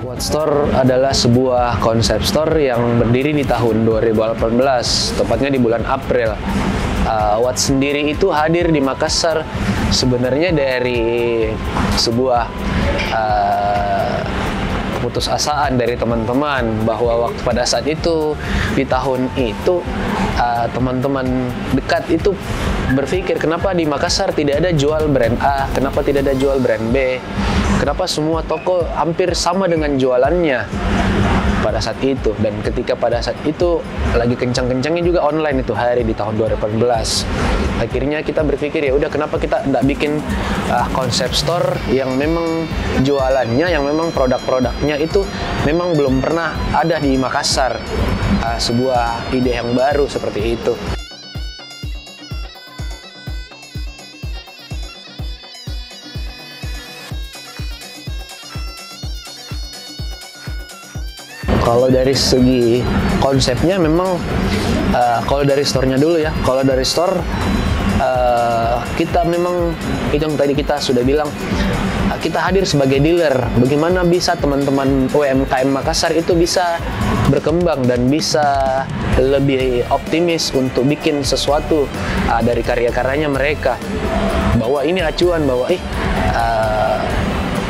Watch Store adalah sebuah konsep store yang berdiri di tahun 2018, tepatnya di bulan April. Watch sendiri itu hadir di Makassar sebenarnya dari sebuah keputusasaan dari teman-teman bahwa waktu pada saat itu di tahun itu teman-teman dekat itu berpikir kenapa di Makassar tidak ada jual brand A, kenapa tidak ada jual brand B, kenapa semua toko hampir sama dengan jualannya pada saat itu. Dan ketika pada saat itu lagi kencang-kencangnya juga online itu hari di tahun 2018, akhirnya kita berpikir ya udah kenapa kita tidak bikin konsep store yang memang jualannya, yang memang produk-produknya itu memang belum pernah ada di Makassar. Sebuah ide yang baru seperti itu. Kalau dari segi konsepnya memang kalau dari store-nya dulu ya. Kalau dari store kita memang itu yang tadi kita sudah bilang, kita hadir sebagai dealer. Bagaimana bisa teman-teman UMKM Makassar itu bisa berkembang dan bisa lebih optimis untuk bikin sesuatu dari karya-karyanya mereka. Bahwa ini acuan bahwa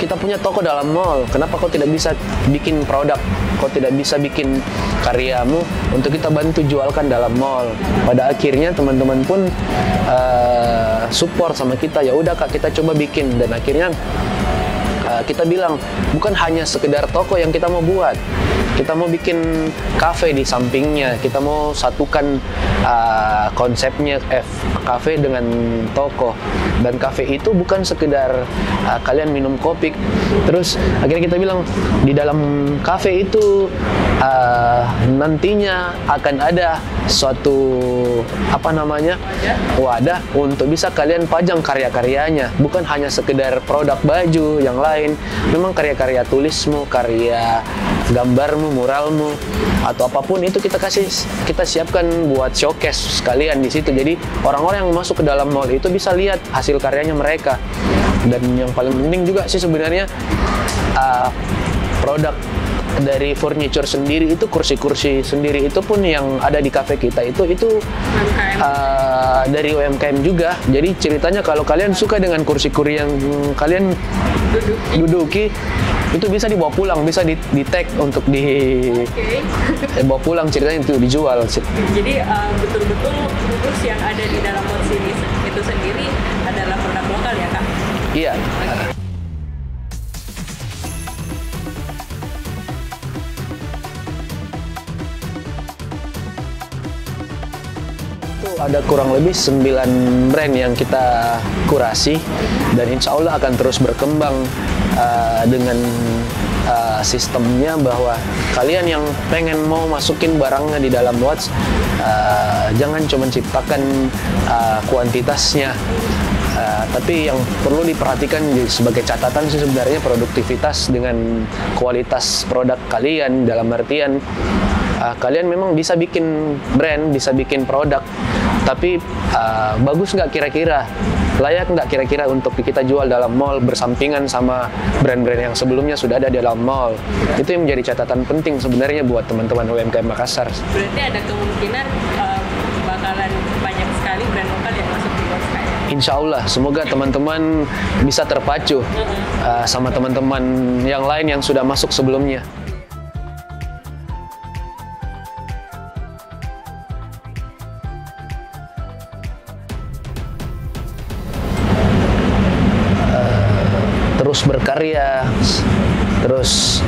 kita punya toko dalam mall, kenapa kau tidak bisa bikin produk, kau tidak bisa bikin karyamu untuk kita bantu jualkan dalam mall. Pada akhirnya teman-teman pun support sama kita, ya udah Kak, kita coba bikin. Dan akhirnya kita bilang bukan hanya sekedar toko yang kita mau buat, kita mau bikin kafe di sampingnya, kita mau satukan konsepnya kafe dengan toko. Dan kafe itu bukan sekedar kalian minum kopi. Terus akhirnya kita bilang di dalam kafe itu nantinya akan ada suatu wadah untuk bisa kalian pajang karya-karyanya, bukan hanya sekedar produk baju yang lain, memang karya-karya tulismu, karya gambarmu, muralmu, atau apapun itu kita siapkan buat showcase sekalian di situ. Jadi orang-orang yang masuk ke dalam mall itu bisa lihat hasil karyanya mereka. Dan yang paling penting juga sih sebenarnya produk dari furniture sendiri itu, kursi-kursi sendiri itu pun yang ada di cafe kita itu dari UMKM juga. Jadi ceritanya kalau kalian suka dengan kursi-kursi yang kalian duduki itu bisa dibawa pulang, bisa di tag untuk bawa pulang, ceritanya itu dijual. Jadi betul-betul bungkus yang ada di dalam box ini itu sendiri adalah produk lokal ya Kak? Iya. Ada kurang lebih 9 brand yang kita kurasi, dan insya Allah akan terus berkembang dengan sistemnya bahwa kalian yang pengen mau masukin barangnya di dalam Watch, jangan cuma ciptakan kuantitasnya, tapi yang perlu diperhatikan sebagai catatan sih sebenarnya produktivitas dengan kualitas produk kalian. Dalam artian kalian memang bisa bikin brand, bisa bikin produk, tapi bagus nggak kira-kira, layak nggak kira-kira untuk kita jual dalam mall bersampingan sama brand-brand yang sebelumnya sudah ada di dalam mall. Itu yang menjadi catatan penting sebenarnya buat teman-teman UMKM Makassar. Berarti ada kemungkinan bakalan banyak sekali brand lokal yang masuk di Watch kayak? Insya Allah, semoga teman-teman bisa terpacu sama teman-teman yang lain yang sudah masuk sebelumnya. Terus berkarya, terus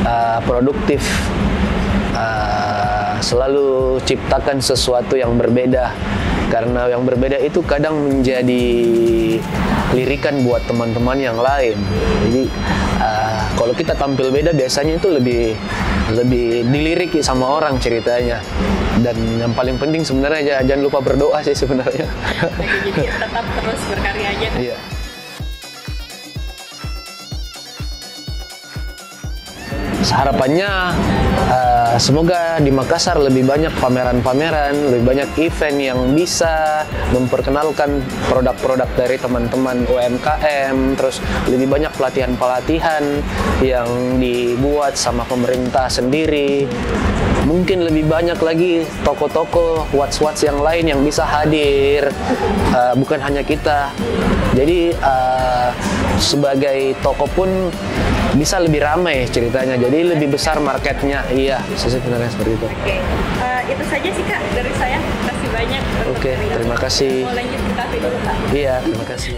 produktif, selalu ciptakan sesuatu yang berbeda, karena yang berbeda itu kadang menjadi lirikan buat teman-teman yang lain. Jadi kalau kita tampil beda biasanya itu lebih diliriki sama orang ceritanya. Dan yang paling penting sebenarnya jangan lupa berdoa sih sebenarnya. Jadi tetap terus berkarya aja. Iya. harapannya semoga di Makassar lebih banyak pameran-pameran, lebih banyak event yang bisa memperkenalkan produk-produk dari teman-teman UMKM, terus lebih banyak pelatihan-pelatihan yang dibuat sama pemerintah sendiri. Mungkin lebih banyak lagi toko-toko watch-watch yang lain yang bisa hadir, bukan hanya kita. Jadi sebagai toko pun bisa lebih ramai ceritanya, jadi lebih besar marketnya. Iya, sebenarnya seperti itu. Oke, itu saja sih Kak dari saya. Terima kasih banyak. Oke, terima kasih. Mau lanjut ke kafe dulu Kak? Iya, terima kasih.